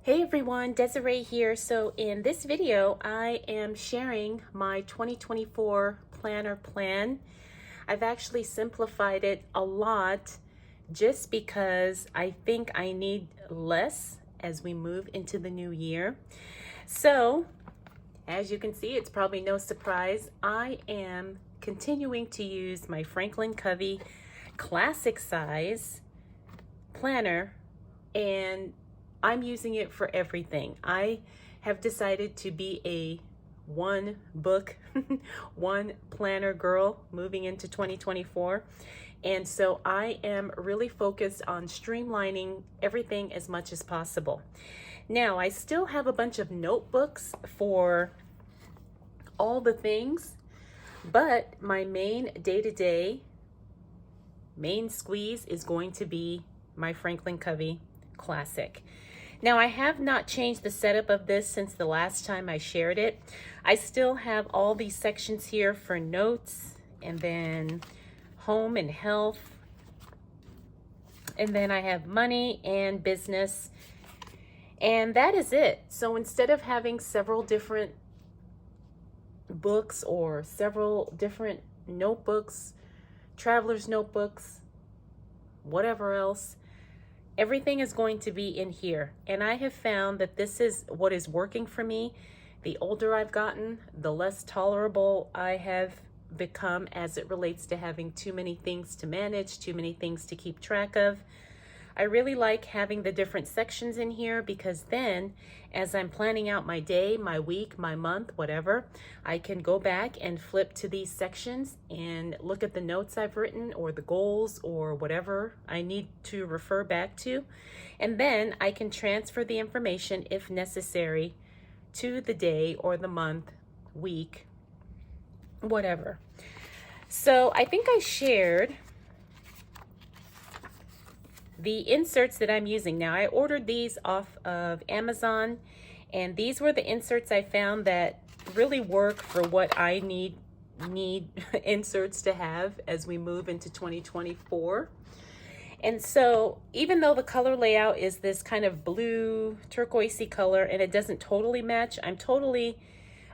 Hey everyone, Desiree here. So in this video, I am sharing my 2024 planner plan. I've actually simplified it a lot just because I think I need less as we move into the new year. So as you can see, it's probably no surprise, I am continuing to use my Franklin Covey classic size planner, and I'm using it for everything. I have decided to be a one book, one planner girl moving into 2024. And so I am really focused on streamlining everything as much as possible. Now, I still have a bunch of notebooks for all the things, but my main day-to-day, main squeeze is going to be my Franklin Covey Classic. Now, I have not changed the setup of this since the last time I shared it. I still have all these sections here for notes, and then home and health, and then I have money and business, and that is it. So instead of having several different books or several different notebooks, traveler's notebooks, whatever else, everything is going to be in here. And I have found that this is what is working for me. The older I've gotten, the less tolerable I have become as it relates to having too many things to manage, too many things to keep track of. I really like having the different sections in here because then as I'm planning out my day, my week, my month, whatever, I can go back and flip to these sections and look at the notes I've written or the goals or whatever I need to refer back to. And then I can transfer the information if necessary to the day or the month, week, whatever. So I think I shared the inserts that I'm using. Now, I ordered these off of Amazon, and these were the inserts I found that really work for what I need inserts to have as we move into 2024. And so even though the color layout is this kind of blue turquoisey color and it doesn't totally match, I'm totally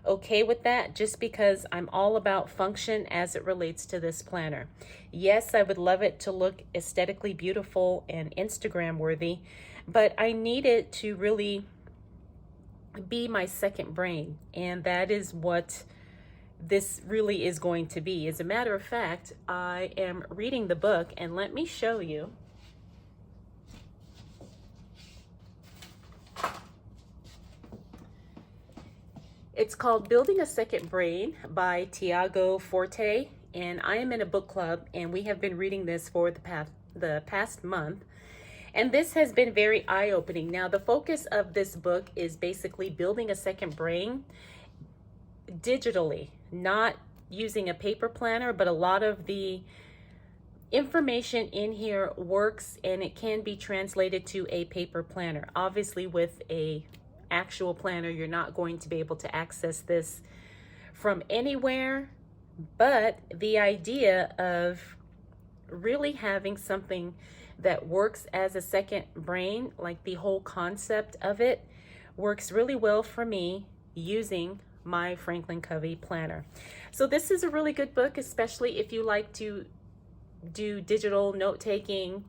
okay with that just because I'm all about function as it relates to this planner. Yes, I would love it to look aesthetically beautiful and Instagram worthy, but I need it to really be my second brain, and that is what this really is going to be. As a matter of fact, I am reading the book, and let me show you. It's called Building a Second Brain by Tiago Forte, and I am in a book club, and we have been reading this for the past month, and this has been very eye-opening. Now, the focus of this book is basically building a second brain digitally, not using a paper planner, but a lot of the information in here works and it can be translated to a paper planner. Obviously, with a actual planner, you're not going to be able to access this from anywhere, but the idea of really having something that works as a second brain, like the whole concept of it, works really well for me using my Franklin Covey planner. So this is a really good book, especially if you like to do digital note-taking,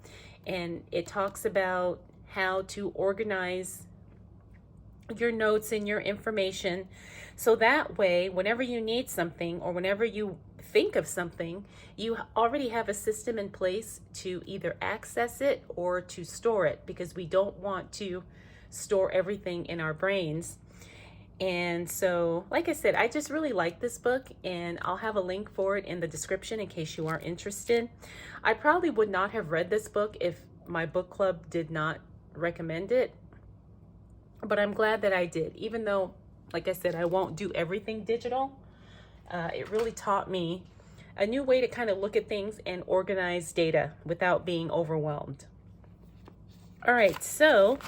and it talks about how to organize your notes and your information so that way whenever you need something or whenever you think of something, you already have a system in place to either access it or to store it, because we don't want to store everything in our brains. And so, like I said, I just really like this book, and I'll have a link for it in the description in case you are interested. I probably would not have read this book if my book club did not recommend it, but I'm glad that I did. Even though, like I said, I won't do everything digital, it really taught me a new way to kind of look at things and organize data without being overwhelmed. All right, so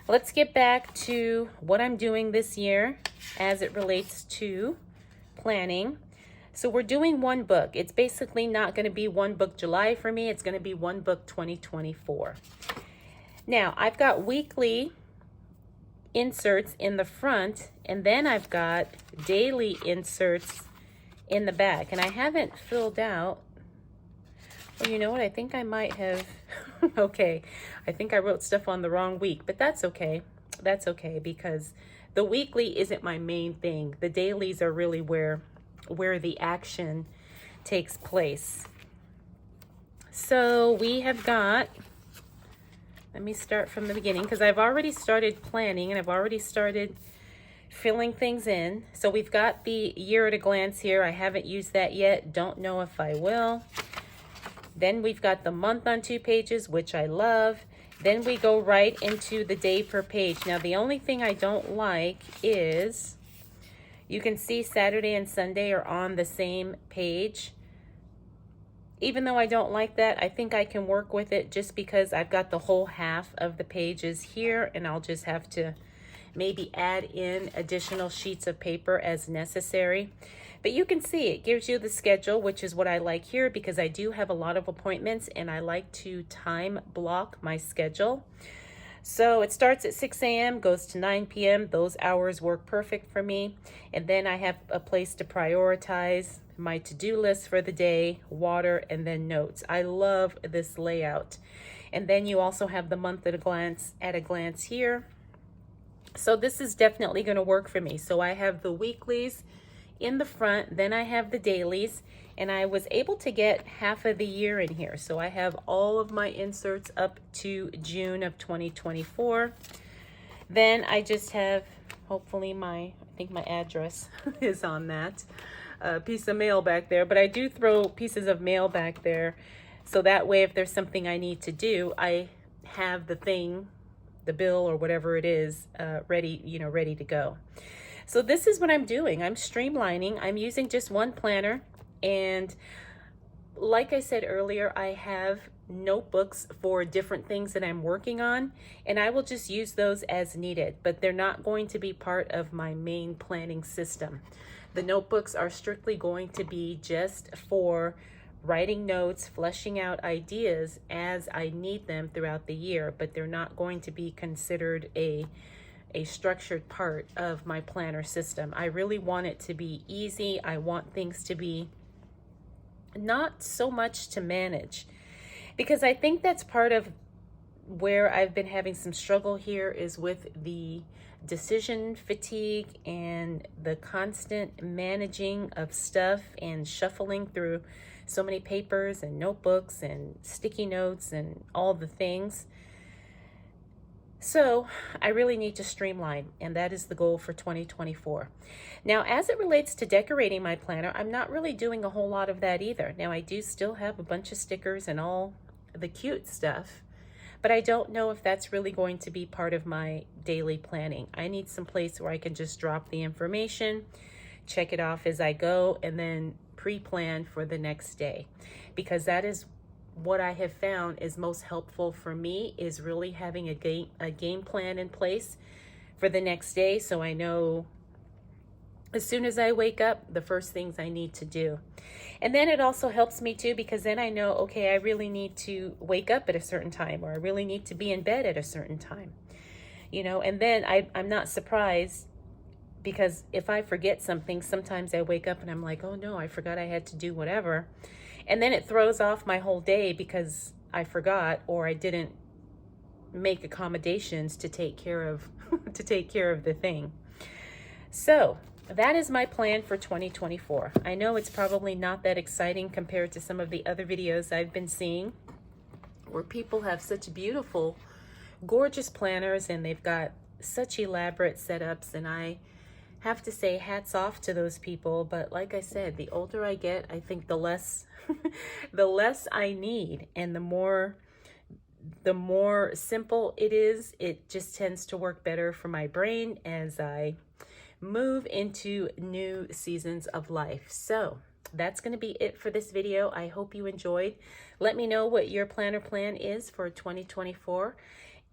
let's get back to what I'm doing this year as it relates to planning. So we're doing one book. It's basically not going to be one book July for me. It's going to be one book 2024. Now, I've got weekly inserts in the front, and then I've got daily inserts in the back. And I haven't filled out, well, you know what, I think I might have, okay, I think I wrote stuff on the wrong week, but that's okay. That's okay, because the weekly isn't my main thing. The dailies are really where the action takes place. So we have got, let me start from the beginning, because I've already started planning and I've already started filling things in. So we've got the year at a glance here. I haven't used that yet. Don't know if I will. Then we've got the month on 2 pages, which I love. Then we go right into the day per page. Now, the only thing I don't like is you can see Saturday and Sunday are on the same page. Even though I don't like that, I think I can work with it just because I've got the whole half of the pages here, and I'll just have to maybe add in additional sheets of paper as necessary. But you can see it gives you the schedule, which is what I like here because I do have a lot of appointments and I like to time block my schedule. So it starts at 6 a.m., goes to 9 p.m. Those hours work perfect for me. And then I have a place to prioritize my to-do list for the day, water, and then notes. I love this layout. And then you also have the month at a glance here. So this is definitely going to work for me. So I have the weeklies in the front, then I have the dailies, and I was able to get half of the year in here. So I have all of my inserts up to June of 2024. Then I just have, hopefully I think my address is on that piece of mail back there, but I do throw pieces of mail back there. So that way, if there's something I need to do, I have the thing, the bill or whatever it is, ready, ready to go. So this is what I'm doing. I'm streamlining. I'm using just one planner. And like I said earlier, I have notebooks for different things that I'm working on, and I will just use those as needed, but they're not going to be part of my main planning system. The notebooks are strictly going to be just for writing notes, fleshing out ideas as I need them throughout the year, but they're not going to be considered a structured part of my planner system. I really want it to be easy. I want things to be not so much to manage, because I think that's part of where I've been having some struggle here is with the decision fatigue and the constant managing of stuff and shuffling through so many papers and notebooks and sticky notes and all the things. So I really need to streamline, and that is the goal for 2024. Now, as it relates to decorating my planner, I'm not really doing a whole lot of that either. Now, I do still have a bunch of stickers and all the cute stuff, but I don't know if that's really going to be part of my daily planning. I need some place where I can just drop the information, check it off as I go, and then pre-plan for the next day, because that is what I have found is most helpful for me, is really having a game plan in place for the next day, so I know as soon as I wake up the first things I need to do. And then it also helps me too, because then I know, okay, I really need to wake up at a certain time, or I really need to be in bed at a certain time, and then I'm not surprised, because if I forget something, sometimes I wake up and I'm like, oh no, I forgot I had to do whatever. And then it throws off my whole day because I forgot, or I didn't make accommodations to take care of the thing. So that is my plan for 2024. I know it's probably not that exciting compared to some of the other videos I've been seeing where people have such beautiful, gorgeous planners and they've got such elaborate setups, and I have to say hats off to those people. But like I said, the older I get, I think the less the less I need, and the more simple it is, it just tends to work better for my brain as I move into new seasons of life. So that's going to be it for this video. I hope you enjoyed. Let me know what your planner plan is for 2024,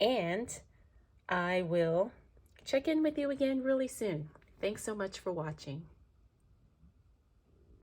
and I will check in with you again really soon. Thanks so much for watching.